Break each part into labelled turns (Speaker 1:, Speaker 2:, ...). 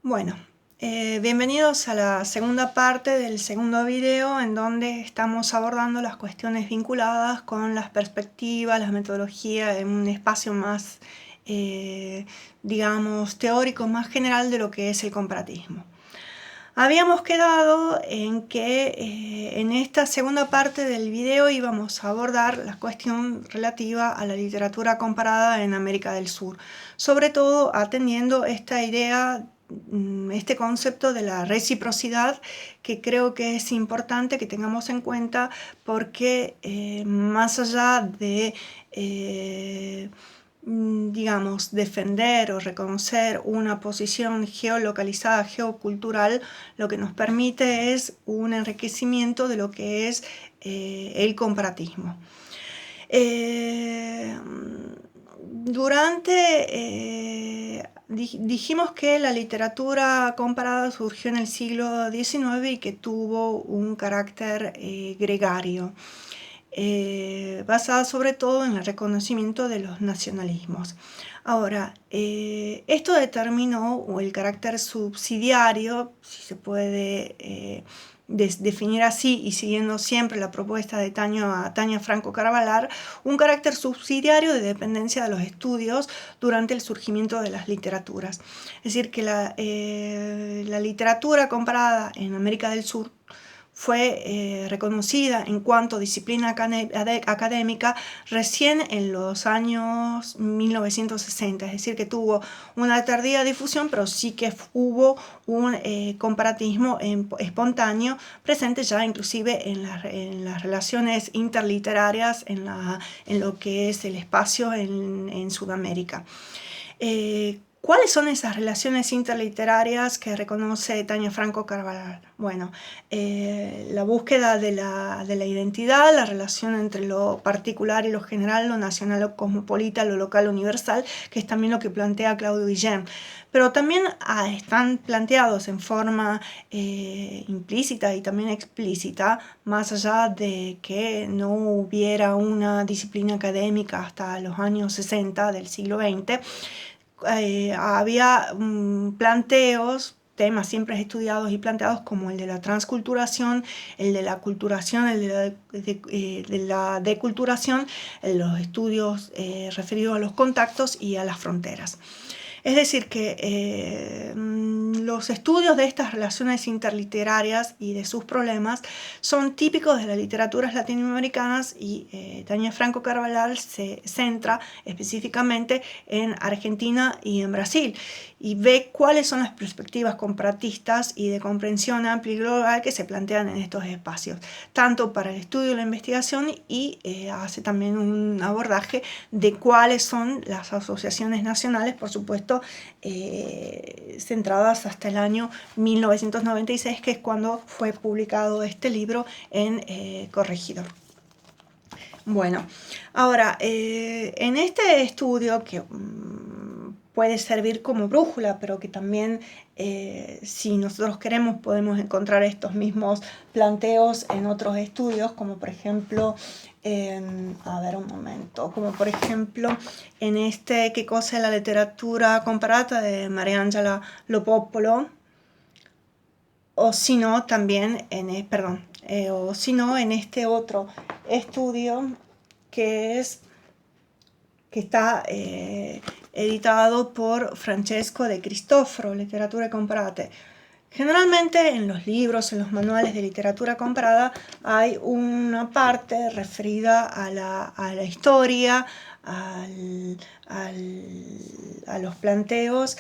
Speaker 1: Bueno, bienvenidos a la segunda parte del segundo video en donde estamos abordando las cuestiones vinculadas con las perspectivas, las metodologías en un espacio más, digamos, teórico, más general de lo que es el comparatismo. Habíamos quedado en que en esta segunda parte del video íbamos a abordar la cuestión relativa a la literatura comparada en América del Sur, sobre todo atendiendo esta idea, este concepto de la reciprocidad, que creo que es importante que tengamos en cuenta porque más allá de digamos, defender o reconocer una posición geolocalizada, geocultural, lo que nos permite es un enriquecimiento de lo que es el comparatismo. Dijimos que la literatura comparada surgió en el siglo XIX y que tuvo un carácter gregario. Basada sobre todo en el reconocimiento de los nacionalismos. Ahora, esto determinó el carácter subsidiario, si se puede definir así, y siguiendo siempre la propuesta de Tania Franco Caravalar, un carácter subsidiario de dependencia de los estudios durante el surgimiento de las literaturas. Es decir, que la literatura comparada en América del Sur fue reconocida en cuanto a disciplina académica recién en los años 1960, es decir, que tuvo una tardía difusión, pero sí que hubo un comparatismo espontáneo presente ya inclusive en las relaciones interliterarias, en lo que es el espacio en Sudamérica. ¿Cuáles son esas relaciones interliterarias que reconoce Tania Franco Caravalar? Bueno, la búsqueda de la identidad, la relación entre lo particular y lo general, lo nacional o cosmopolita, lo local o universal, que es también lo que plantea Claudio Guillem. Pero también están planteados en forma implícita y también explícita, más allá de que no hubiera una disciplina académica hasta los años 60 del siglo XX, había planteos, temas siempre estudiados y planteados como el de la transculturación, el de la culturación, el de la deculturación, los estudios referidos a los contactos y a las fronteras. Es decir, que los estudios de estas relaciones interliterarias y de sus problemas son típicos de las literaturas latinoamericanas y Tania Franco Caravalar se centra específicamente en Argentina y en Brasil y ve cuáles son las perspectivas comparatistas y de comprensión amplia y global que se plantean en estos espacios, tanto para el estudio y la investigación, y hace también un abordaje de cuáles son las asociaciones nacionales, por supuesto, centradas hasta el año 1996, que es cuando fue publicado este libro en Corregidor. Bueno, ahora, en este estudio que puede servir como brújula, pero que también, si nosotros queremos, podemos encontrar estos mismos planteos en otros estudios, como por ejemplo, a ver un momento, como por ejemplo en este ¿Qué cosa es la literatura comparata? De María Ángela Lo-Popolo, o si no también en este otro estudio que está editado por Francesco De Cristofaro, Literatura Comparate. Generalmente en los libros, en los manuales de literatura comparada, hay una parte referida a la historia, a los planteos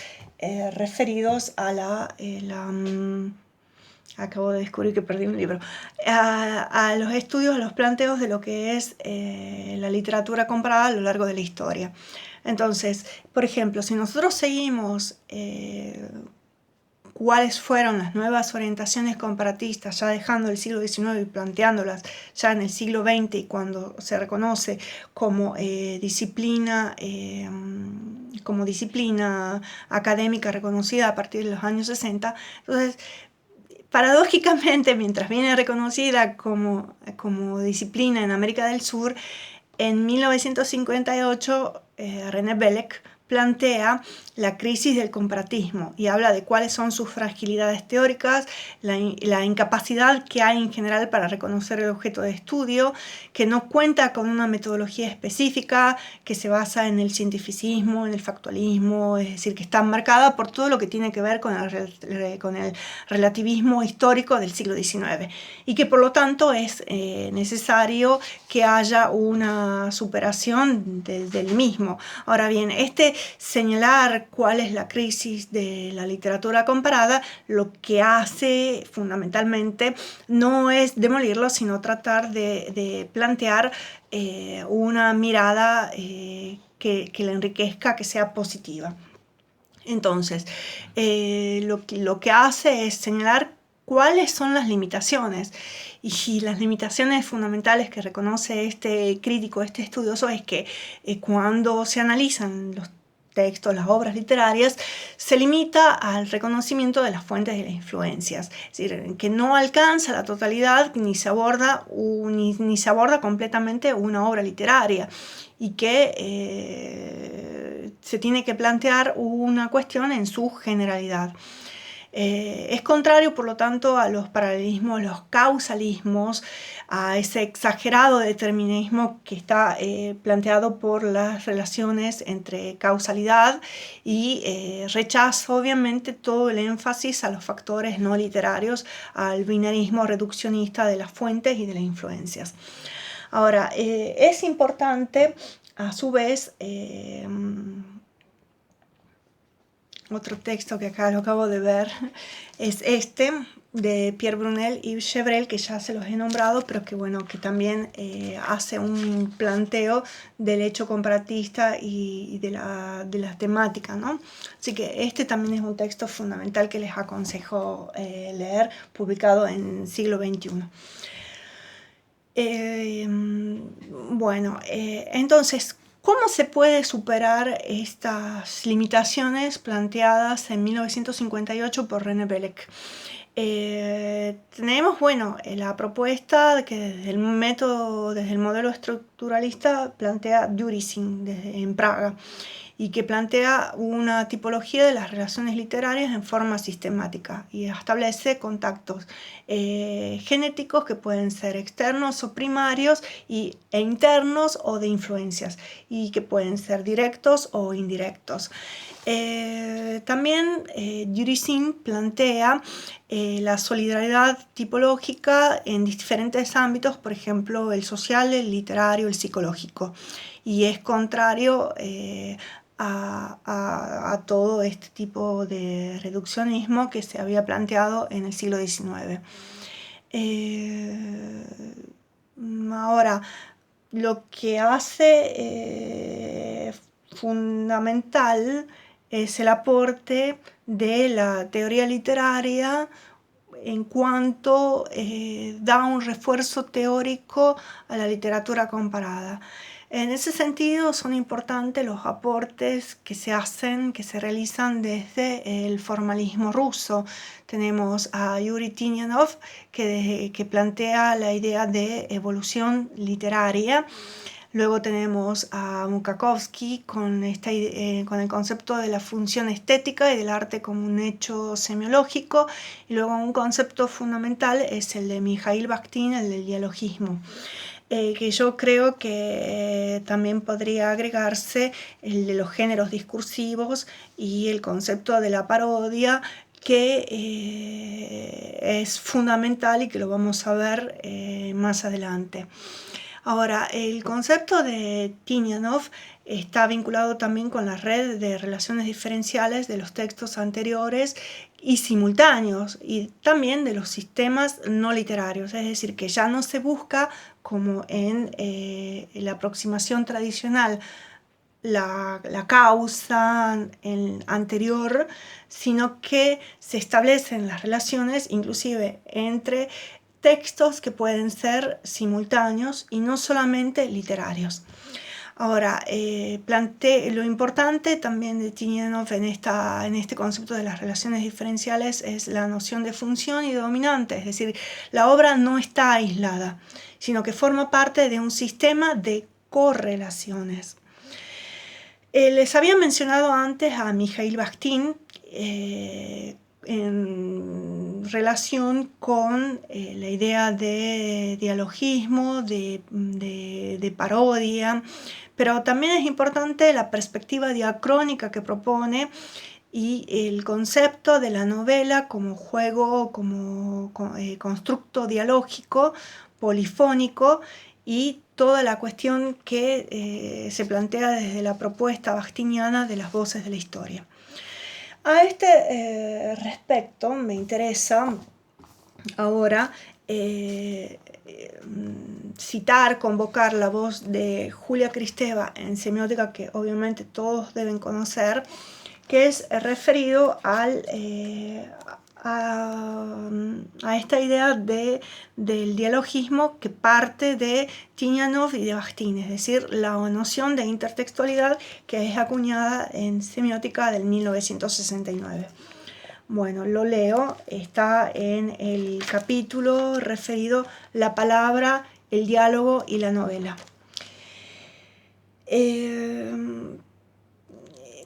Speaker 1: referidos a acabo de descubrir que perdí un libro, a los estudios, a los planteos de lo que es la literatura comparada a lo largo de la historia. Entonces, por ejemplo, si nosotros seguimos cuáles fueron las nuevas orientaciones comparatistas, ya dejando el siglo XIX y planteándolas ya en el siglo XX, y cuando se reconoce como disciplina académica reconocida a partir de los años 60, entonces, paradójicamente, mientras viene reconocida como disciplina en América del Sur, en 1958 René Belec plantea la crisis del comparatismo y habla de cuáles son sus fragilidades teóricas, la incapacidad que hay en general para reconocer el objeto de estudio, que no cuenta con una metodología específica, que se basa en el cientificismo, en el factualismo, es decir, que está marcada por todo lo que tiene que ver con el relativismo histórico del siglo XIX y que por lo tanto es necesario que haya una superación del mismo. Ahora bien, señalar cuál es la crisis de la literatura comparada, lo que hace fundamentalmente no es demolirlo, sino tratar de plantear una mirada que la enriquezca, que sea positiva. Entonces, lo que hace es señalar cuáles son las limitaciones. Y las limitaciones fundamentales que reconoce este crítico, este estudioso, es que cuando se analizan los textos, las obras literarias, se limita al reconocimiento de las fuentes y las influencias, es decir, que no alcanza la totalidad ni se aborda completamente una obra literaria y que se tiene que plantear una cuestión en su generalidad. Es contrario, por lo tanto, a los paralelismos, los causalismos, a ese exagerado determinismo que está planteado por las relaciones entre causalidad y rechazo, obviamente, todo el énfasis a los factores no literarios, al binarismo reduccionista de las fuentes y de las influencias. Ahora, es importante, a su vez, otro texto que acá lo acabo de ver es este de Pierre Brunel y Yves Gevrel, que ya se los he nombrado, pero que bueno, que también hace un planteo del hecho comparatista y de la temática, ¿no? Así que este también es un texto fundamental que les aconsejo leer, publicado en siglo XXI. Entonces, ¿cómo se puede superar estas limitaciones planteadas en 1958 por René Belleck? Tenemos, la propuesta de que desde el modelo estructuralista plantea Dürising en Praga y que plantea una tipología de las relaciones literarias en forma sistemática y establece contactos genéticos que pueden ser externos o primarios e internos o de influencias y que pueden ser directos o indirectos. También Dürising plantea la solidaridad tipológica en diferentes ámbitos, por ejemplo, el social, el literario, el psicológico, y es contrario a todo este tipo de reduccionismo que se había planteado en el siglo XIX. Ahora, lo que hace fundamental es el aporte de la teoría literaria en cuanto da un refuerzo teórico a la literatura comparada. En ese sentido son importantes los aportes que se realizan desde el formalismo ruso. Tenemos a Yuri Tinianov que plantea la idea de evolución literaria. Luego tenemos a Mukakovsky con el concepto de la función estética y del arte como un hecho semiológico. Y luego un concepto fundamental es el de Mikhail Bakhtin, el del dialogismo. Que yo creo que también podría agregarse el de los géneros discursivos y el concepto de la parodia, que es fundamental y que lo vamos a ver más adelante. Ahora, el concepto de Tinianov está vinculado también con la red de relaciones diferenciales de los textos anteriores y simultáneos, y también de los sistemas no literarios, es decir, que ya no se busca, como en la aproximación tradicional, la causa anterior, sino que se establecen las relaciones inclusive entre textos que pueden ser simultáneos y no solamente literarios. Ahora, lo importante también de Tinianov en este concepto de las relaciones diferenciales es la noción de función y de dominante, es decir, la obra no está aislada, sino que forma parte de un sistema de correlaciones. Les había mencionado antes a Mikhail Bakhtin en relación con la idea de dialogismo, de parodia, pero también es importante la perspectiva diacrónica que propone y el concepto de la novela como juego, como constructo dialógico, polifónico, y toda la cuestión que se plantea desde la propuesta bakhtiniana de las voces de la historia. A este respecto me interesa ahora citar, convocar la voz de Julia Kristeva en semiótica, que obviamente todos deben conocer, que es referido a esta idea del dialogismo que parte de Tinianov y de Bakhtin, es decir, la noción de intertextualidad que es acuñada en semiótica del 1969. Bueno, lo leo, está en el capítulo referido la palabra, el diálogo y la novela.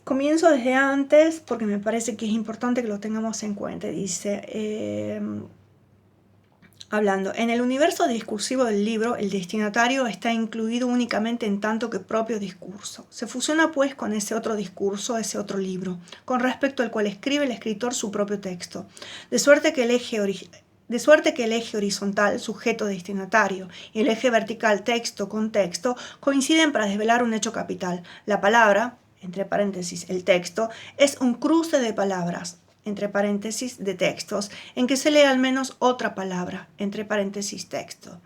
Speaker 1: Comienzo desde antes porque me parece que es importante que lo tengamos en cuenta. Dice, hablando, en el universo discursivo del libro, el destinatario está incluido únicamente en tanto que propio discurso. Se fusiona pues con ese otro discurso, ese otro libro, con respecto al cual escribe el escritor su propio texto, de suerte que el eje horizontal, sujeto destinatario, y el eje vertical, texto, contexto, coinciden para desvelar un hecho capital. La palabra, entre paréntesis, el texto, es un cruce de palabras, entre paréntesis, de textos, en que se lee al menos otra palabra, entre paréntesis, texto.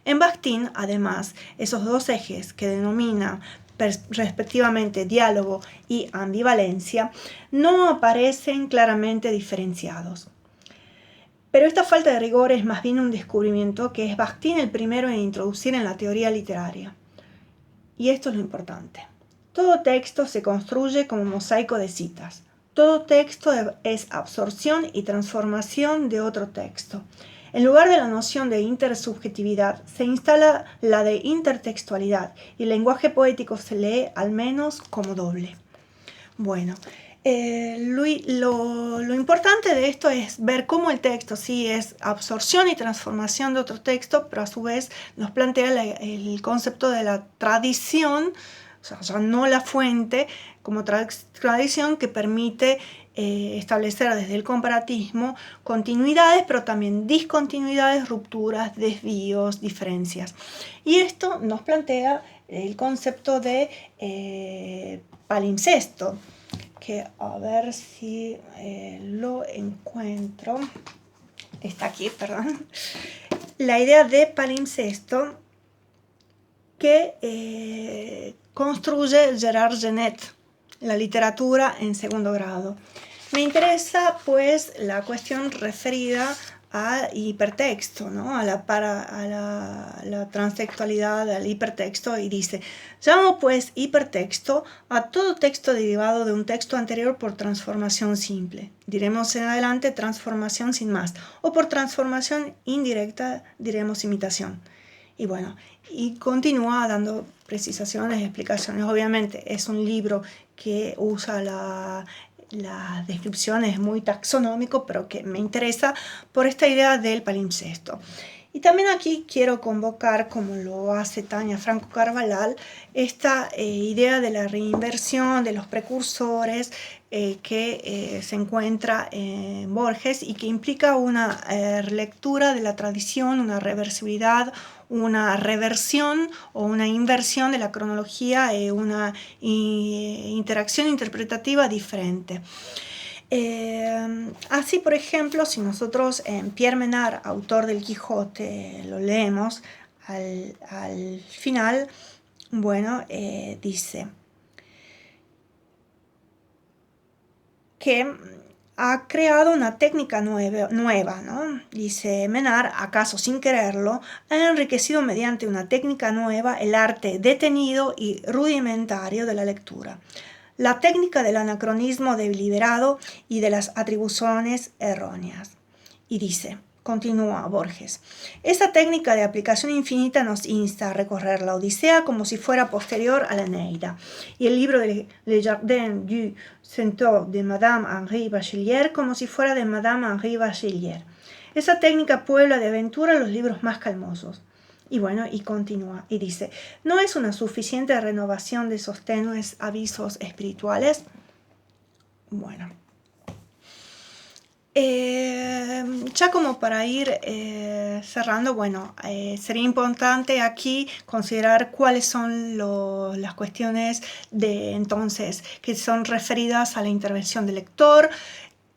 Speaker 1: En Bakhtin, además, esos dos ejes que denomina respectivamente diálogo y ambivalencia, no aparecen claramente diferenciados. Pero esta falta de rigor es más bien un descubrimiento que es Bakhtin el primero en introducir en la teoría literaria. Y esto es lo importante. Todo texto se construye como mosaico de citas. Todo texto es absorción y transformación de otro texto. En lugar de la noción de intersubjetividad, se instala la de intertextualidad y el lenguaje poético se lee al menos como doble. Bueno, lo importante de esto es ver cómo el texto sí es absorción y transformación de otro texto, pero a su vez nos plantea el concepto de la tradición, o sea, ya no la fuente, como tradición que permite establecer desde el comparatismo continuidades, pero también discontinuidades, rupturas, desvíos, diferencias. Y esto nos plantea el concepto de palimpsesto, que a ver si lo encuentro, está aquí, perdón, la idea de palimpsesto que construye Gerard Genet, la literatura en segundo grado. Me interesa pues la cuestión referida al hipertexto, ¿no? a la transtextualidad, al hipertexto, y dice: llamo pues hipertexto a todo texto derivado de un texto anterior por transformación simple. Diremos en adelante transformación sin más, o por transformación indirecta diremos imitación. Y bueno, y continúa dando precisaciones y explicaciones. Obviamente es un libro que usa las descripciones muy taxonómico, pero que me interesa por esta idea del palimpsesto. Y también aquí quiero convocar, como lo hace Tania Franco Carvalhal, esta idea de la reinversión de los precursores que se encuentra en Borges y que implica una relectura de la tradición, una reversibilidad, una reversión o una inversión de la cronología y una interacción interpretativa diferente. Así, por ejemplo, si nosotros en Pierre Menard, autor del Quijote, lo leemos al final, bueno, dice que ha creado una técnica nueva, ¿no? Dice Menard, acaso sin quererlo, ha enriquecido mediante una técnica nueva el arte detenido y rudimentario de la lectura. La técnica del anacronismo deliberado y de las atribuciones erróneas. Y dice, continúa Borges. Esa técnica de aplicación infinita nos insta a recorrer la Odisea como si fuera posterior a la Eneida, y el libro de Le Jardin du Centaure de Madame Henri Bachelier como si fuera de Madame Henri Bachelier. Esa técnica puebla de aventura los libros más calmosos. Y bueno, y continúa, y dice, ¿no es una suficiente renovación de esos tenues avisos espirituales? Bueno. Ya como para ir cerrando, bueno, sería importante aquí considerar cuáles son las cuestiones de entonces que son referidas a la intervención del lector,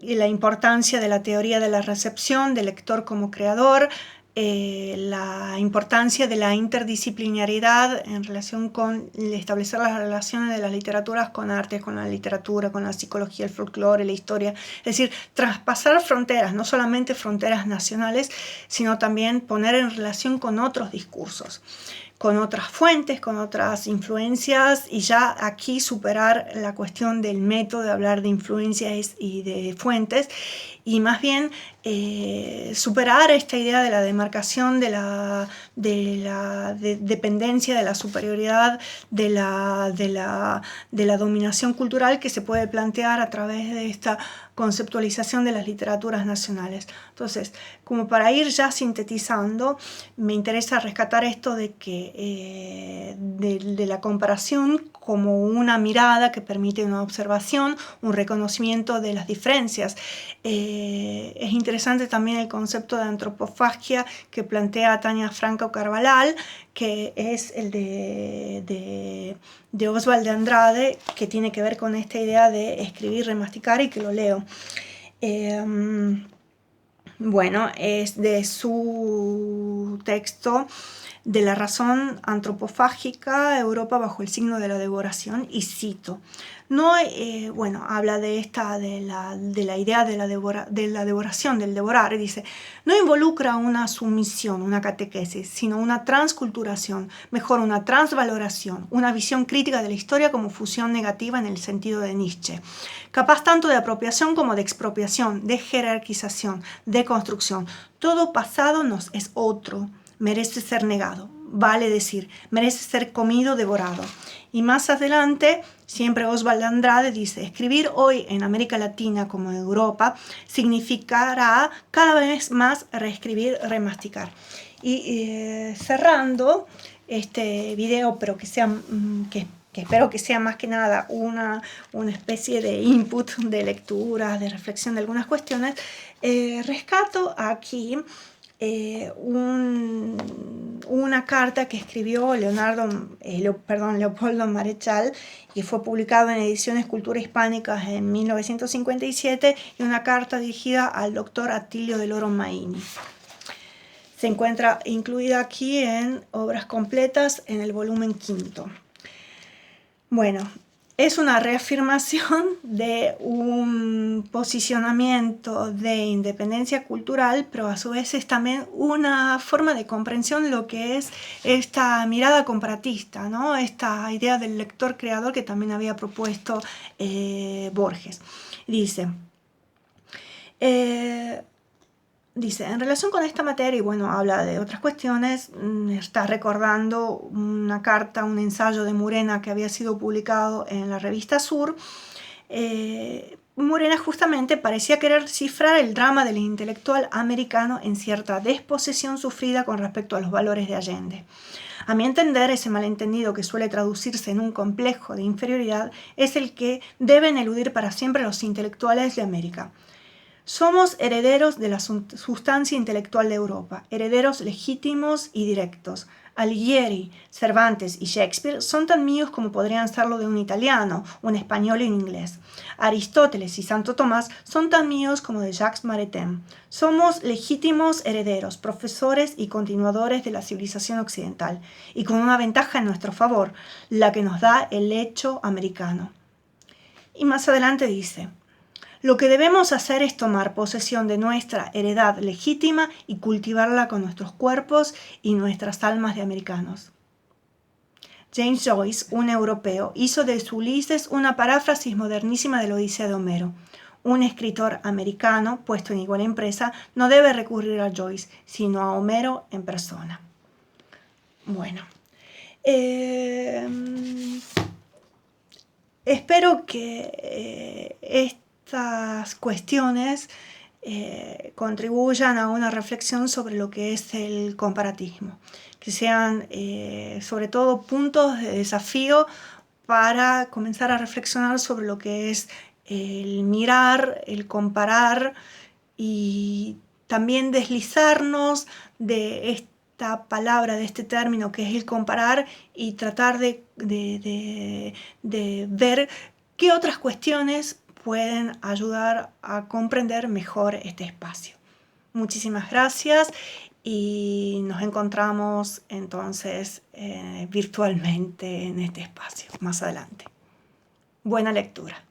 Speaker 1: y la importancia de la teoría de la recepción del lector como creador, la importancia de la interdisciplinariedad en relación con establecer las relaciones de las literaturas con arte, con la literatura, con la psicología, el folclore, la historia, es decir, traspasar fronteras, no solamente fronteras nacionales, sino también poner en relación con otros discursos, con otras fuentes, con otras influencias, y ya aquí superar la cuestión del método de hablar de influencias y de fuentes, y más bien superar esta idea de la demarcación, de la dependencia, de la superioridad, de la dominación cultural que se puede plantear a través de esta conceptualización de las literaturas nacionales. Entonces, como para ir ya sintetizando, me interesa rescatar esto de que de la comparación como una mirada que permite una observación, un reconocimiento de las diferencias. Es interesante también el concepto de antropofagia que plantea Tania Franco Carvalhal, que es el de Oswald de Andrade, que tiene que ver con esta idea de escribir, remasticar, y que lo leo. Bueno, es de su texto de la razón antropofágica, Europa bajo el signo de la devoración, y cito, no, bueno, habla de la idea de la devoración, del devorar, y dice, no involucra una sumisión, una catequesis, sino una transculturación, mejor una transvaloración, una visión crítica de la historia como fusión negativa en el sentido de Nietzsche, capaz tanto de apropiación como de expropiación, de jerarquización, de construcción. Todo pasado nos es otro, merece ser negado, vale decir, merece ser comido, devorado. Y más adelante, siempre Oswald de Andrade dice, escribir hoy en América Latina como en Europa significará cada vez más reescribir, remasticar. Y cerrando este video, pero que sea que espero que sea más que nada una especie de input, de lectura, de reflexión de algunas cuestiones, rescato aquí una carta que escribió Leopoldo Marechal, y fue publicado en Ediciones Cultura Hispánicas en 1957, y una carta dirigida al doctor Atilio del Oro Maini. Se encuentra incluida aquí en Obras Completas en el volumen 5. Bueno, es una reafirmación de un posicionamiento de independencia cultural, pero a su vez es también una forma de comprensión de lo que es esta mirada comparatista, ¿no? Esta idea del lector creador que también había propuesto Borges. Dice, en relación con esta materia, y bueno, habla de otras cuestiones, está recordando una carta, un ensayo de Murena que había sido publicado en la revista Sur. Murena justamente parecía querer cifrar el drama del intelectual americano en cierta desposesión sufrida con respecto a los valores de Allende. A mi entender, ese malentendido que suele traducirse en un complejo de inferioridad es el que deben eludir para siempre los intelectuales de América. Somos herederos de la sustancia intelectual de Europa, herederos legítimos y directos. Alighieri, Cervantes y Shakespeare son tan míos como podrían serlo de un italiano, un español y un inglés. Aristóteles y Santo Tomás son tan míos como de Jacques Maritain. Somos legítimos herederos, profesores y continuadores de la civilización occidental, y con una ventaja en nuestro favor, la que nos da el hecho americano. Y más adelante dice, lo que debemos hacer es tomar posesión de nuestra heredad legítima y cultivarla con nuestros cuerpos y nuestras almas de americanos. James Joyce, un europeo, hizo de su Ulises una paráfrasis modernísima de la Odisea de Homero. Un escritor americano puesto en igual empresa no debe recurrir a Joyce, sino a Homero en persona. Bueno, espero que estas cuestiones contribuyan a una reflexión sobre lo que es el comparatismo, que sean sobre todo puntos de desafío para comenzar a reflexionar sobre lo que es el mirar, el comparar y también deslizarnos de esta palabra, de este término que es el comparar y tratar de ver qué otras cuestiones pueden ayudar a comprender mejor este espacio. Muchísimas gracias y nos encontramos entonces virtualmente en este espacio más adelante. Buena lectura.